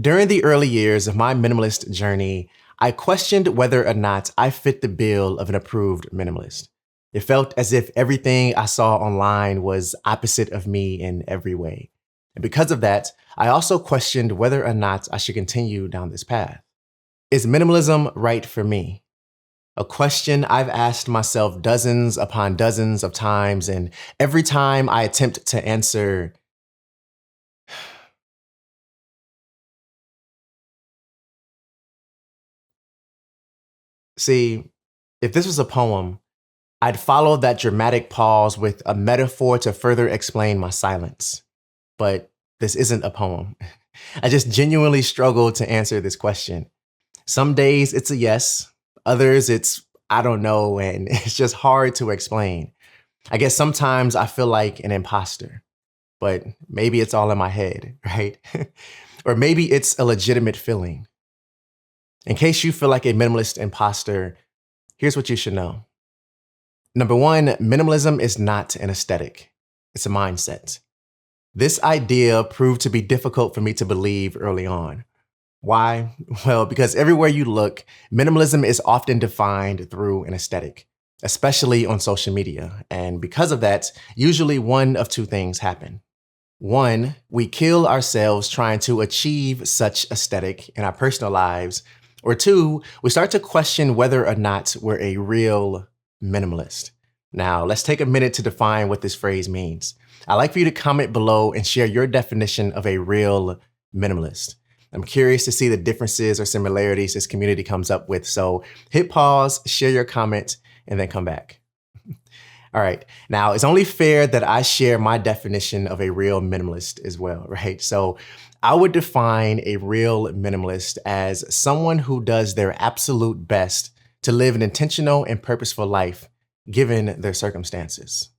During the early years of my minimalist journey, I questioned whether or not I fit the bill of an approved minimalist. It felt as if everything I saw online was opposite of me in every way. And because of that, I also questioned whether or not I should continue down this path. Is minimalism right for me? A question I've asked myself dozens upon dozens of times, and every time I attempt to answer, see, if this was a poem, I'd follow that dramatic pause with a metaphor to further explain my silence. But this isn't a poem. I just genuinely struggle to answer this question. Some days it's a yes, others it's I don't know, and it's just hard to explain. I guess sometimes I feel like an imposter, but maybe it's all in my head, right? Or maybe it's a legitimate feeling. In case you feel like a minimalist imposter, here's what you should know. Number one, minimalism is not an aesthetic, it's a mindset. This idea proved to be difficult for me to believe early on. Why? Well, because everywhere you look, minimalism is often defined through an aesthetic, especially on social media. And because of that, usually one of two things happen. One, we kill ourselves trying to achieve such aesthetic in our personal lives. Or two, we start to question whether or not we're a real minimalist. Now, let's take a minute to define what this phrase means. I'd like for you to comment below and share your definition of a real minimalist. I'm curious to see the differences or similarities this community comes up with. So hit pause, share your comment, and then come back. All right. Now, it's only fair that I share my definition of a real minimalist as well, right? So I would define a real minimalist as someone who does their absolute best to live an intentional and purposeful life given their circumstances.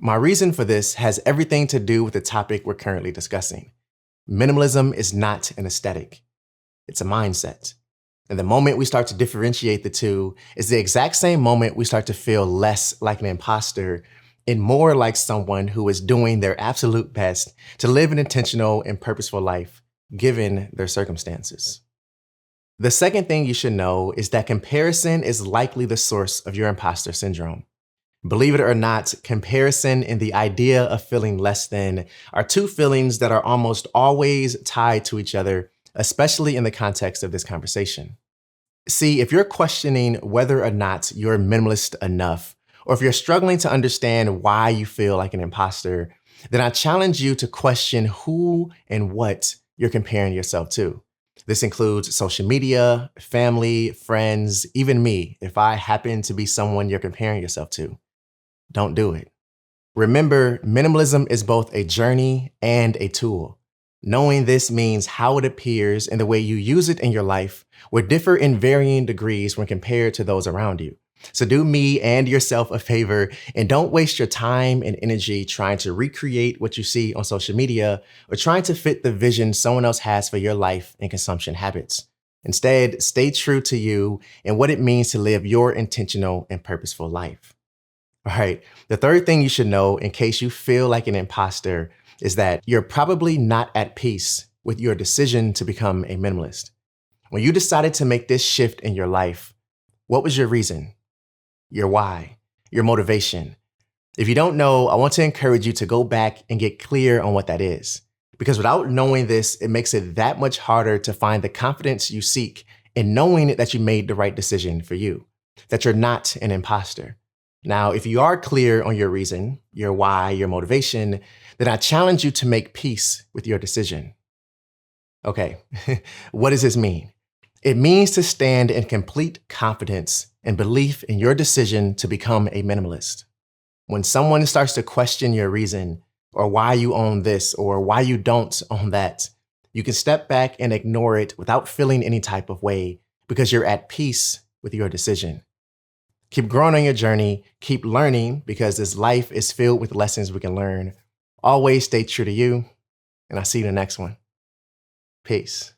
My reason for this has everything to do with the topic we're currently discussing. Minimalism is not an aesthetic. It's a mindset. And the moment we start to differentiate the two is the exact same moment we start to feel less like an imposter and more like someone who is doing their absolute best to live an intentional and purposeful life given their circumstances. The second thing you should know is that comparison is likely the source of your imposter syndrome. Believe it or not, comparison and the idea of feeling less than are two feelings that are almost always tied to each other, especially in the context of this conversation. See, if you're questioning whether or not you're minimalist enough, or if you're struggling to understand why you feel like an imposter, then I challenge you to question who and what you're comparing yourself to. This includes social media, family, friends, even me, if I happen to be someone you're comparing yourself to. Don't do it. Remember, minimalism is both a journey and a tool. Knowing this means how it appears and the way you use it in your life will differ in varying degrees when compared to those around you. So do me and yourself a favor and don't waste your time and energy trying to recreate what you see on social media or trying to fit the vision someone else has for your life and consumption habits. Instead, stay true to you and what it means to live your intentional and purposeful life. All right, the third thing you should know in case you feel like an imposter is that you're probably not at peace with your decision to become a minimalist. When you decided to make this shift in your life, what was your reason? Your why? Your motivation? If you don't know, I want to encourage you to go back and get clear on what that is. Because without knowing this, it makes it that much harder to find the confidence you seek in knowing that you made the right decision for you, that you're not an imposter. Now, if you are clear on your reason, your why, your motivation, then I challenge you to make peace with your decision. Okay, what does this mean? It means to stand in complete confidence and belief in your decision to become a minimalist. When someone starts to question your reason or why you own this or why you don't own that, you can step back and ignore it without feeling any type of way because you're at peace with your decision. Keep growing on your journey, keep learning because this life is filled with lessons we can learn. Always stay true to you, and I'll see you in the next one. Peace.